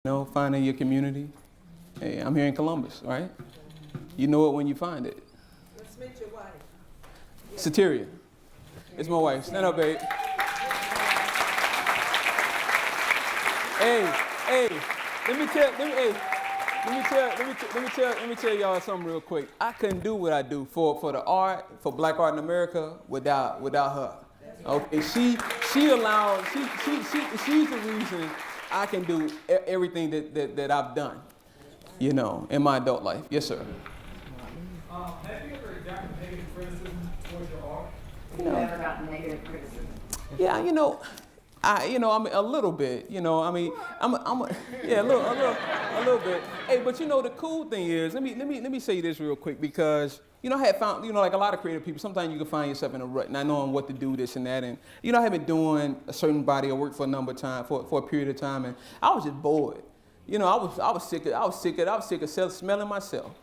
Finding your community. Hey, I'm here in Columbus, right? You know it when you find it. Let's meet your wife. Sateria. It's my wife. Stand up, babe. Hey, let me tell y'all something real quick. I couldn't do what I do for the art, for Black art in America without her. Okay, she's the reason I can do everything that I've done, in my adult life. Yes, sir. Have you ever gotten negative criticism towards your art? Have you ever gotten negative criticism? Yeah, I'm a little bit, I'm a little bit. Hey, but the cool thing is, let me say this real quick, because I had found, like a lot of creative people, sometimes you can find yourself in a rut, not knowing what to do, this and that, and I have been doing a certain body of work for a number of time, for a period of time, and I was just bored. I was sick of smelling myself.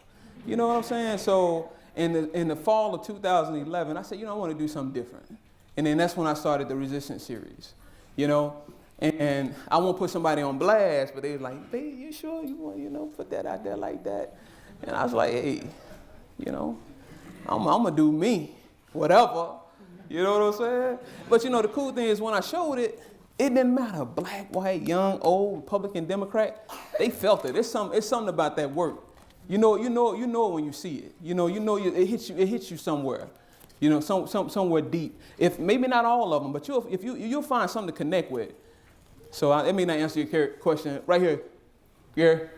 You know what I'm saying? So in the fall of 2011, I said, I want to do something different, and then that's when I started the Resistance series. And I won't put somebody on blast, but they was like, babe, you sure you want, put that out there like that? And I was like, hey, I'm gonna do me, whatever. You know what I'm saying? But the cool thing is when I showed it, it didn't matter, black, white, young, old, Republican, Democrat, they felt it. It's something about that work. You know when you see it. It hits you somewhere. Somewhere deep. If maybe not all of them, but you'll find something to connect with. So let me not answer your question right here. Gary.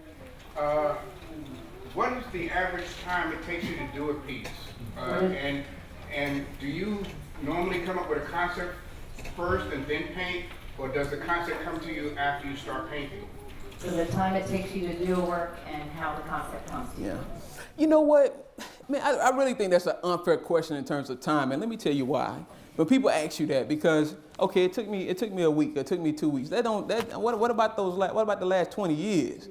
What is the average time it takes you to do a piece? And do you normally come up with a concept first and then paint, or does the concept come to you after you start painting? So the time it takes you to do a work and how the concept comes to you. Yeah. You know what? Man, I really think that's an unfair question in terms of time, and let me tell you why. When people ask you that, because okay, it took me a week, it took me 2 weeks. What about the last 20 years?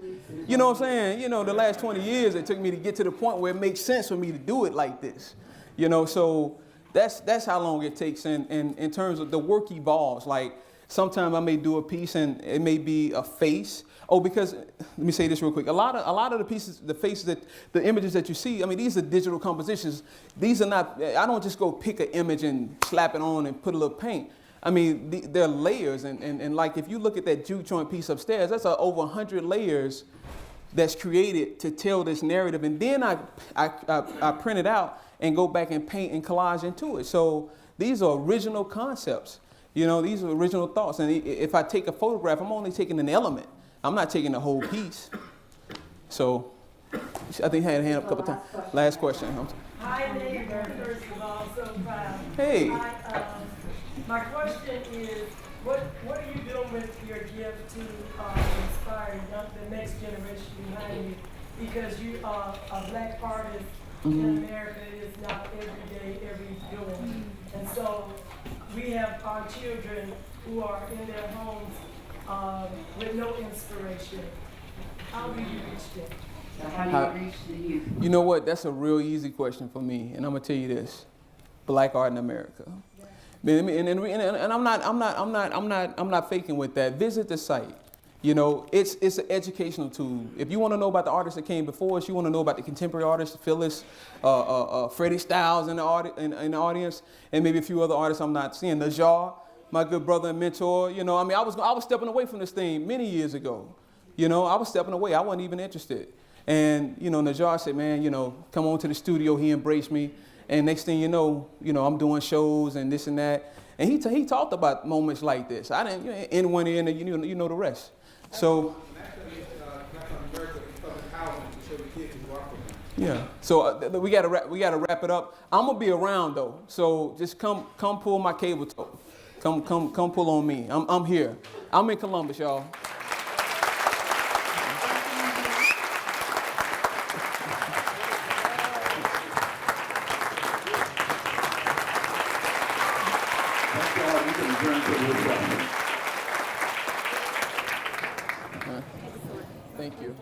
You know what I'm saying? The last 20 years it took me to get to the point where it makes sense for me to do it like this. So that's how long it takes. And in terms of the work evolves. Like sometimes I may do a piece and it may be a face. Oh, because let me say this real quick. A lot of the pieces, the faces, the images that you see, these are digital compositions. These are not. I don't just go pick an image and slap it on and put a little paint. They're layers, and like if you look at that juke joint piece upstairs, that's over 100 layers that's created to tell this narrative, and then I print it out and go back and paint and collage into it. So these are original concepts. These are original thoughts, and if I take a photograph, I'm only taking an element. I'm not taking the whole piece. So I think I had a hand up a couple times. Last question. Hi, Nate. First of all, so proud. Hey. My question is, what are you doing with your gift to inspire the next generation behind you? Because you are a black artist in America. It is not every day, every doing. And so we have our children who are in their homes with no inspiration. How do you reach them? So how do you reach the youth? You know what? That's a real easy question for me, and I'm gonna tell you this: Black art in America. Yeah. And I'm not faking with that. Visit the site. It's an educational tool. If you want to know about the artists that came before us, you want to know about the contemporary artists, Phyllis, Freddie Styles in the audience, and maybe a few other artists I'm not seeing. Najee, my good brother and mentor. I was stepping away from this thing many years ago. I was stepping away. I wasn't even interested. And Najee said, man, come on to the studio. He embraced me. And next thing you know, I'm doing shows and this and that. And he talked about moments like this. I didn't, in one ear, and you know the rest. So. Yeah. So we gotta wrap it up. I'm gonna be around though. So just come pull my cable toe. Come pull on me. I'm here. I'm in Columbus, y'all. Thank you.